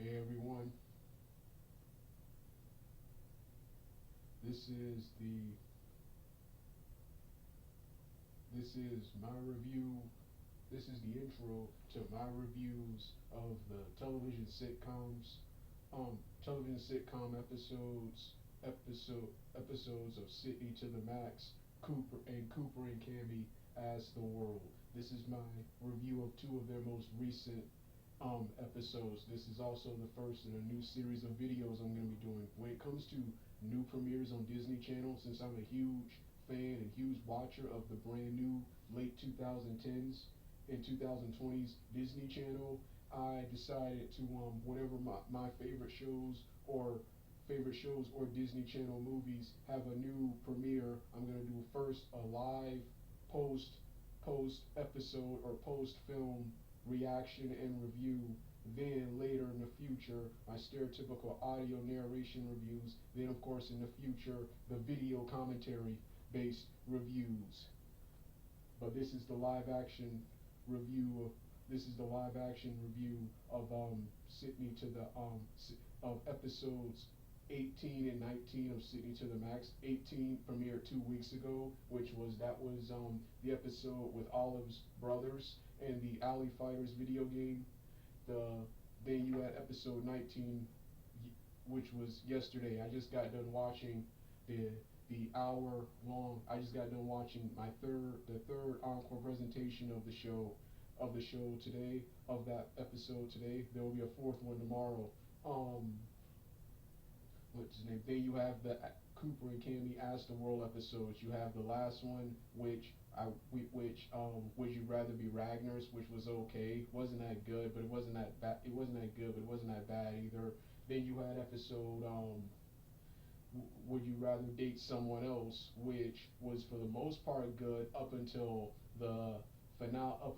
Hey everyone, this is the this is my review. This is the intro to my reviews of the television sitcom episodes of Sydney to the Max, Cooper and Cammy as the World. This is my review of two of their most recent episodes. This is also the first in a new series of videos I'm going to be doing. When it comes to new premieres on Disney Channel, since I'm a huge fan and huge watcher of the brand new late 2010s and 2020s Disney Channel, I decided to whenever my favorite shows or Disney Channel movies have a new premiere, I'm going to do first a live post episode or post film reaction and review, then later in the future my stereotypical audio narration reviews, then of course in the future the video commentary based reviews. But this is the live action review of Sydney to the of episodes 18 and 19 of Sydney to the Max. 18 premiered 2 weeks ago, which was the episode with Olive's brothers and the Alley Fighters video game. Then you had episode 19, which was yesterday. I just got done watching the hour long. I just got done watching the third encore presentation of the show today, of that episode today. There will be a fourth one tomorrow. What's his name? Then you have the Cooper and Cammy As the World episodes. You have the last one, which Would You Rather Be Ragnar's, which was okay. Wasn't that good, but it wasn't that bad. It wasn't that good, but it wasn't that bad either. Then you had episode Would You Rather Date Someone Else, which was for the most part good up until the finale of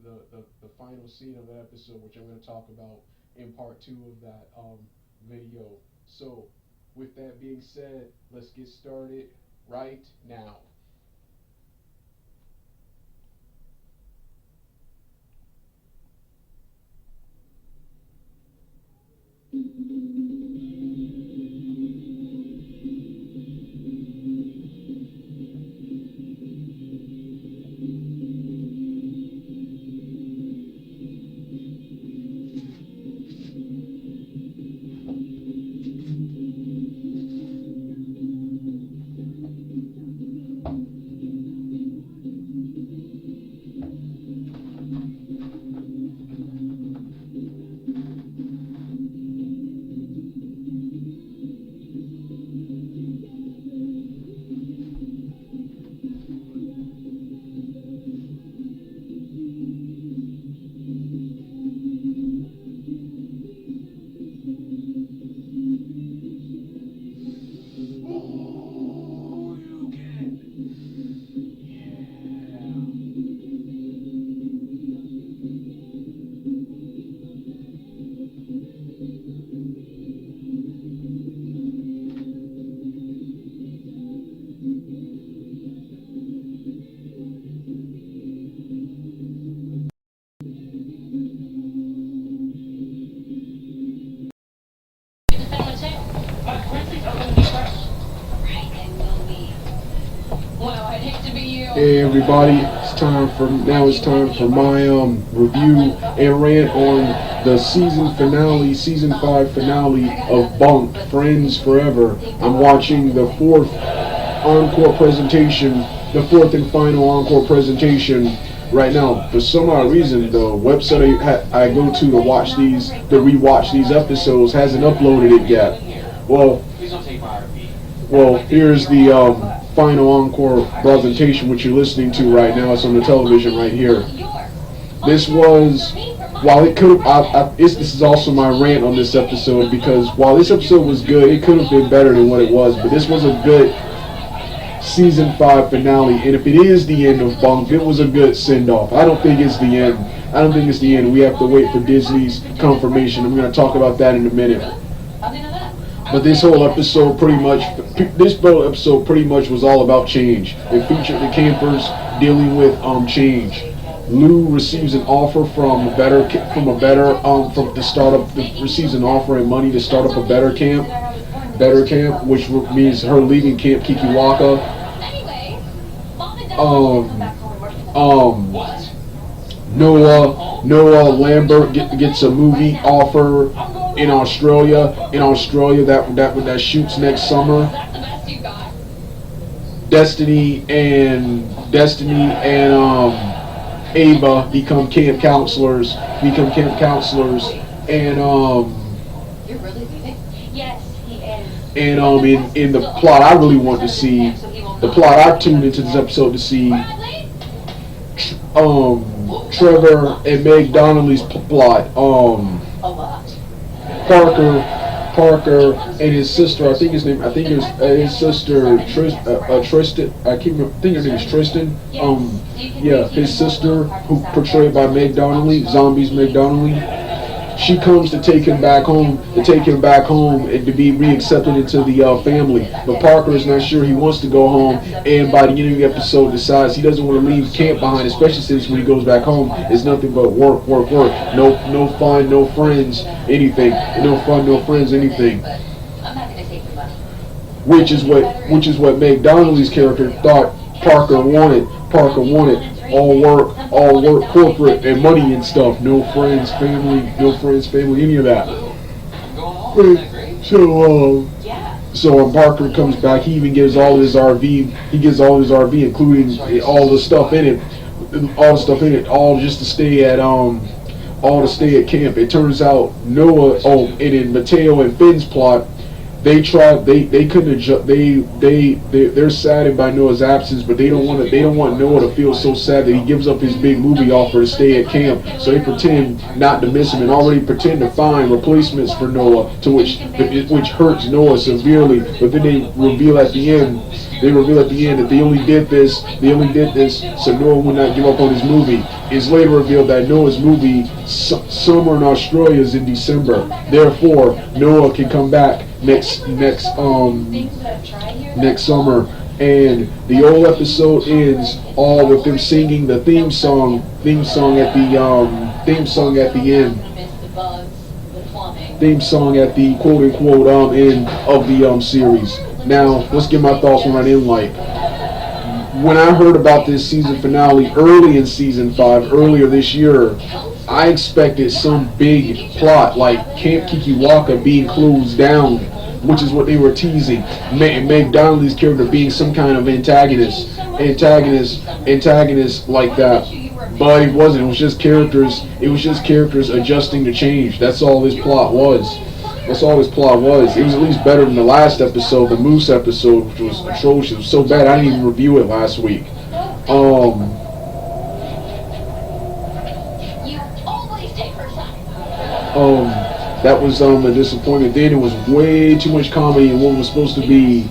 the final scene of that episode, which I'm going to talk about in part 2 of that video. So with that being said, let's get started right now. Hey everybody, it's time for my review and rant on the Season 5 finale of Bunk'D, Friends Forever. I'm watching the fourth and final encore presentation right now. For some odd reason, the website I go to rewatch these episodes hasn't uploaded it yet. Well, here's the final encore presentation, which you're listening to right now. It's on the television right here. This was, while it could have, this is also my rant on this episode, because while this episode was good, it could have been better than what it was, but this was a good Season 5 finale, and if it is the end of Bunk'D, it was a good send-off. I don't think it's the end. We have to wait for Disney's confirmation. I'm going to talk about that in a minute. But this whole episode pretty much was all about change. It featured the campers dealing with change. Lou receives an offer from a better from the startup receives an offer and money to start up a better camp, which means her leaving Camp Kikiwaka. Noah Lambert gets a movie offer in Australia. That shoots next summer. Destiny and Ava become camp counselors. And in the plot I really want to see, the plot I tuned into this episode to see, Trevor and Meg Donnelly's plot. Parker and his sister. I think his sister Tristan. I can't remember. I think her name is Tristan. His sister, who portrayed by Meg Donnelly, Zombies Meg Donnelly. She comes to take him back home, and to be reaccepted into the family. But Parker is not sure he wants to go home, and by the end of the episode decides he doesn't want to leave camp behind, especially since when he goes back home, it's nothing but work. No fun, no friends, anything. Which is what Meg Donnelly's character thought Parker wanted. All work, corporate and money and stuff. No friends, family, any of that. So when Parker comes back, he even gives all his RV. Including all the stuff in it, all just to stay at camp. It turns out Noah. And in Mateo and Finn's plot, they're saddened by Noah's absence, but they don't want Noah to feel so sad that he gives up his big movie offer to stay at camp. So they pretend not to miss him and already pretend to find replacements for Noah, which hurts Noah severely. But then they reveal at the end that they only did this so Noah would not give up on his movie. It's later revealed that Noah's movie Summer in Australia is in December. Therefore, Noah can come back next summer, and the whole episode ends all with them singing the theme song at the quote unquote end of the series. Now, let's get my thoughts on what I didn't like. When I heard about this season finale early in Season 5, earlier this year, I expected some big plot like Camp Kikiwaka being closed down, which is what they were teasing. Meg Donnelly's character being some kind of antagonist like that. But it wasn't. It was just characters adjusting to change. That's all this plot was. It was at least better than the last episode, the Moose episode, which was atrocious. It was so bad I didn't even review it last week. That was a disappointment. Then it was way too much comedy in what was supposed to be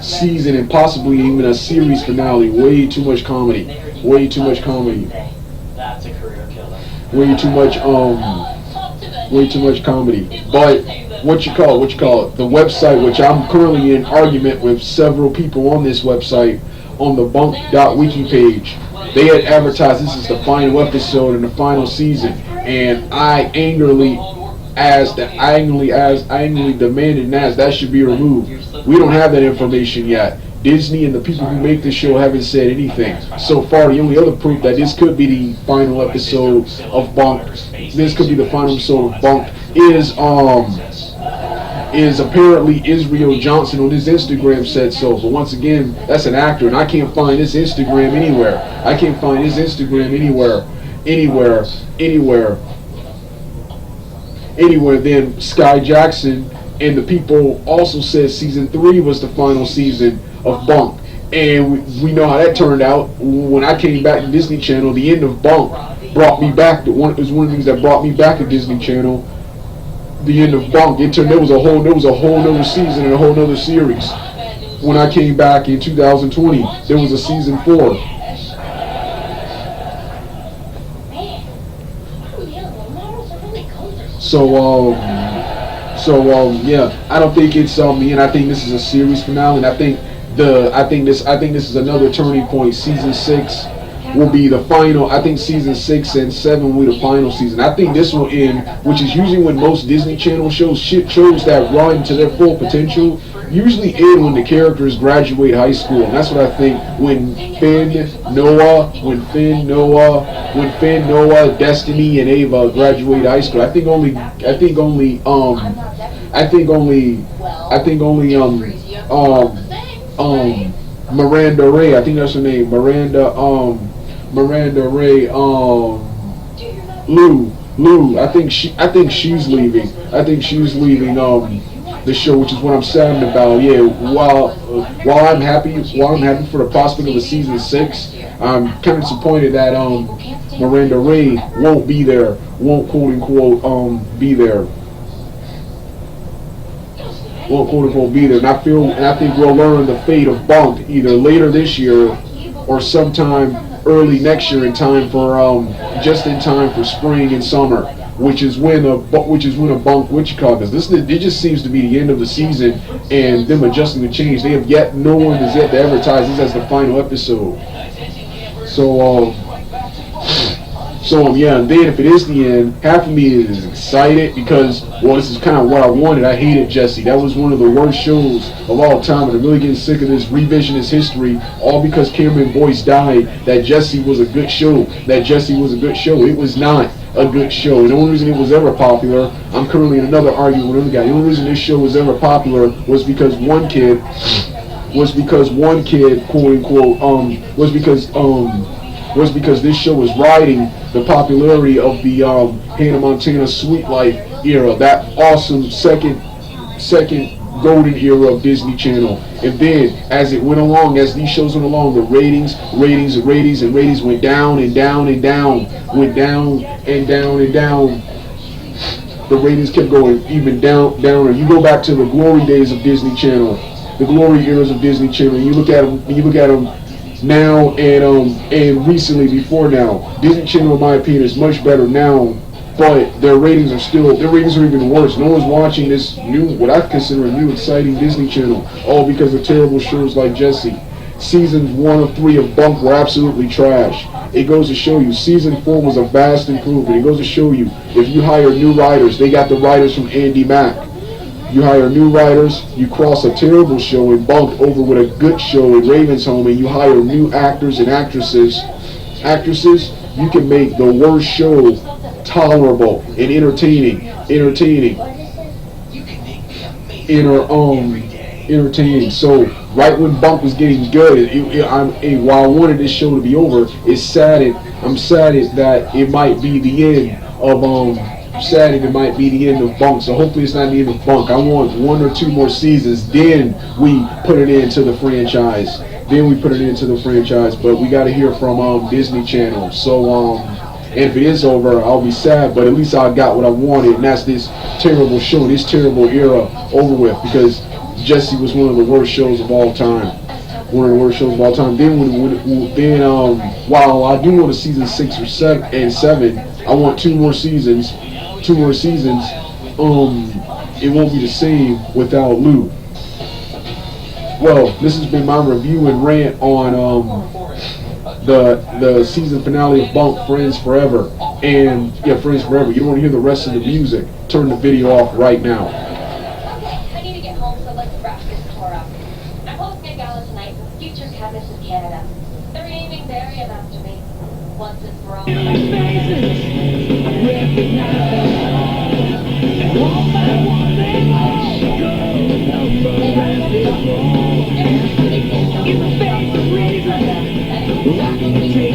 season and possibly even a series finale. Way too much comedy. That's a career killer. Way too much comedy. But what you call it? The website, which I'm currently in argument with several people on this website, on the Bunk.wiki page, they had advertised this is the final episode in the final season, and I angrily demanded and asked that should be removed. We don't have that information yet. Disney and the people who make this show haven't said anything. So far, the only other proof that this could be the final episode of Bunk, is apparently Israel Johnson on his Instagram said so. But once again, that's an actor, and I can't find his Instagram anywhere. Then Sky Jackson and the people also said Season 3 was the final season of Bunk. And we know how that turned out. When I came back to Disney Channel, the end of Bunk brought me back. It was one of the things that brought me back to Disney Channel. The end of Bunk. There was a whole nother season and a whole nother series. When I came back in 2020, there was a Season 4. Yeah, I don't think it's and I think this is a series finale, and I think this is another turning point. Season 6 will be the final. I think season 6 and 7 will be the final season. I think this will end, which is usually when most Disney Channel shows, shows that run to their full potential, usually end when the characters graduate high school. And that's what I think when Finn, Noah, Destiny, and Ava graduate high school. I think only Miranda Ray, I think that's her name. Miranda Ray, Lou. I think she's leaving. The show, which is what I'm saddened about. Yeah, while I'm happy for the prospect of a season 6, I'm kind of disappointed that Miranda Ray won't be there, won't quote unquote be there. Won't quote unquote be there. And I think we'll learn the fate of Bunk either later this year or sometime early next year, in time for just in time for spring and summer, which is when a Bunk Wichita. This it just seems to be the end of the season and them adjusting the change. No one has yet to advertise this as the final episode. Yeah, and then if it is the end, half of me is excited because, well, this is kind of what I wanted. I hated Jesse. That was one of the worst shows of all time, and I'm really getting sick of this revisionist history, all because Cameron Boyce died, that Jesse was a good show. It was not a good show. The only reason it was ever popular, I'm currently in another argument with another guy, the only reason this show was ever popular was because one kid, quote unquote, was because this show was riding the popularity of the Hannah Montana Sweet Life era, that awesome second golden era of Disney Channel. And then as it went along, as these shows went along, the ratings went down and down and down, The ratings kept going even down. You go back to the glory days of Disney Channel, the glory eras of Disney Channel. You look at them now and recently before now. Disney Channel, in my opinion, is much better now, but their ratings are even worse. No one's watching this what I consider a new exciting Disney Channel, all because of terrible shows like Jesse. Seasons 1 of 3 of Bunk were absolutely trash. It goes to show you, season 4 was a vast improvement. It goes to show you, if you hire new writers, they got the writers from Andy Mack. You hire new writers, you cross a terrible show in Bunk over with a good show in Raven's Home, and you hire new actors and actresses, you can make the worst show tolerable and entertaining. So right when Bunk was getting good, while I wanted this show to be over, I'm saddened that it might be the end of Bunk. So hopefully it's not the end of Bunk. I want 1 or 2 more seasons, then we put it into the franchise. But we got to hear from Disney Channel. So and if it is over, I'll be sad, but at least I got what I wanted, and that's this terrible show, this terrible era over with, because Jesse was one of the worst shows of all time. Then while I do want a season 6 or 7, I want 2 more seasons. It won't be the same without Lou. Well, this has been my review and rant on the season finale of Bunk, Friends Forever. And yeah, Friends Forever. You don't want to hear the rest of the music, turn the video off right now. I need to get home, so let's wrap this tour up. I'm hosting a gala tonight with future chemists of Canada. They're naming their area after me. Once and for all. Take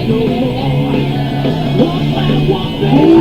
no more.